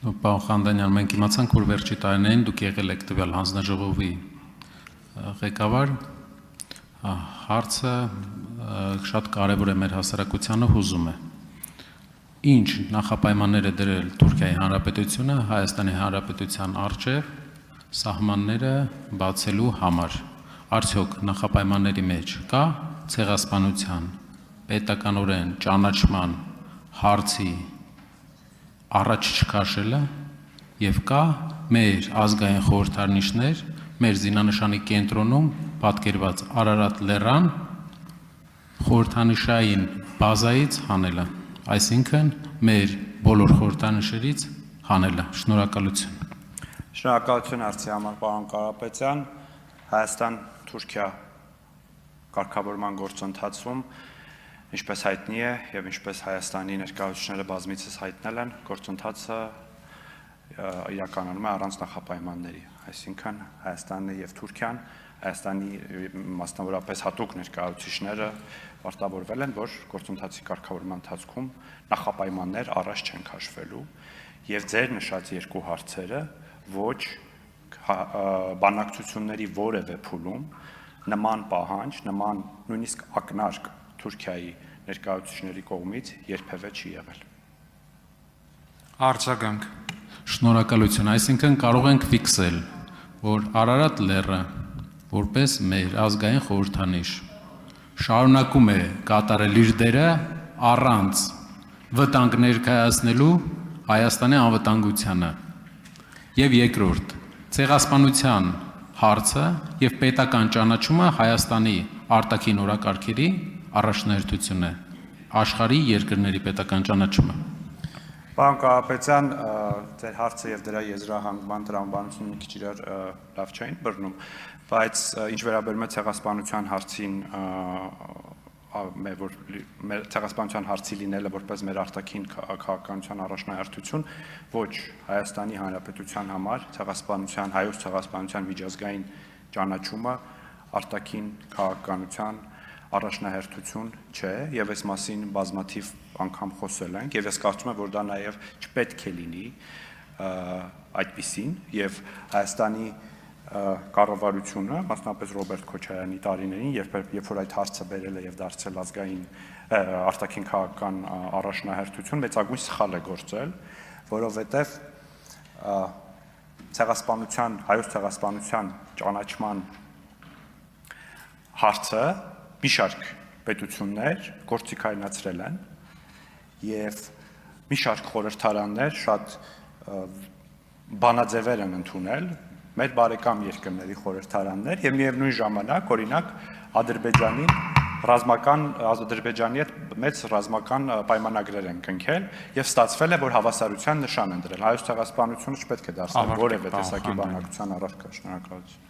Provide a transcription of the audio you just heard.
Պարոն Խանդանյան, մենք իմացանք, որ վերջի տարիներին դուք եղել եք տվյալ հանձնաժողովի ղեկավար, հարցը շատ կարևոր է մեր հասարակությանը հուզում է։ Ինչ նախապայմաններ է դրել Թուրքիայի Հանրապետությունը Հայաստանի Հանրապետության առջև սահմանները բացելու համար։ Արդյոք նախապայմանների մեջ կա ցեղասպանության, պետականորեն ճանաչման հարցի առաջ չքաշելը եւ կա մեր ազգային խորհրդանիշներ մեր զինանշանի կենտրոնում պատկերված Արարատ լեռան խորհրդանիշային բազայից հանելը, այսինքն մեր բոլոր խորհրդանիշերից հանելը։ Շնորհակալություն։ Շնորհակալություն հարցի համար, պարոն Կարապետյան։ Հայաստան-Թուրքիա կարգավորման գործընթացում, ինչպես հայտնի է եւ ինչպես Հայաստանի ներկայացուցիչները բազմիցս հայտնել են, գործընթացը իրականանում է առանց նախապայմանների, այսինքն Հայաստանն եւ Թուրքիան, Հայաստանի մասնավորապես հատուկ ներկայացուցիչները պարտավորվել են, որ գործընթացի կարգավորման ընթացքում նախապայմաններ առաջ չեն քաշվելու եւ ձեր նշած երկու հարցերը ոչ բանակցությունների որևէ փուլում նման պահանջ, նման նույնիսկ ակնարկ Թուրքիայի ներկայացուցիչների կողմից երբևէ չի եղել։ Արձագանք։ Շնորհակալություն, այսինքն կարող ենք ֆիքսել, որ Արարատ լեռը որպես մեր ազգային խորհրդանիշ շարունակում է կատարել իր դերը առանց վտանգ ներկայացնելու Հայաստանի անվտանգությանը։ Եվ երկրորդ, ցեղասպանության հարցը եւ պետական ճանաչումը Հայաստանի արտաքին օրակարգերի առաջնահերթություն է, աշխարհի երկրների պետական ճանաչումը։ Պարոն Կարապետյան, ձեր հարցը եւ դրա եզրահանգման տրամաբանությունը մի քիչ իրար լավ չէին բռնում, բայց ինչ վերաբերում է ցեղասպանության հարցին, որ մեր ցեղասպանության հարցի լինելը որպես մեր արտաքին քաղաքականության առաջնահերթություն, ոչ Հայաստանի Հանրապետության համար ցեղասպանության, հայոց ցեղասպանության միջազգային ճանաչումը արտաքին քաղաքականության առաջնահերթություն չէ եւ այս մասին բազմաթիվ անգամ խոսել ենք եւ ես կարծում եմ, որ դա նաեւ չպետք է լինի այդպիսին եւ Հայաստանի կառավարությունը, մասնավորապես Ռոբերտ Քոչարյանի տարիներին, երբ որ այդ հարցը բերել է եւ դարձել ազգային արտաքին քաղաքական առաջնահերթություն, մեծագույն սխալ է գործել, որովհետեւ ցեղասպանության, հայոց ցեղասպանության ճանաչման հարցը մի շարք պետություններ գործիքայնացրել են եւ մի շարք խորհրդարաններ շատ բանաձևեր են ընդունել մեր բարեկամ երկրների խորհրդարաններ եւ միևնույն ժամանակ օրինակ Ադրբեջանի հետ մեծ ռազմական պայմանագրեր են կնքել եւ ստացվել է, որ հավասարության նշան են դրել։ Հայոց ցեղասպանությունը չպետք է դարձնել որևէ տեսակի բանակցության առարկա։ Շնորհակալություն։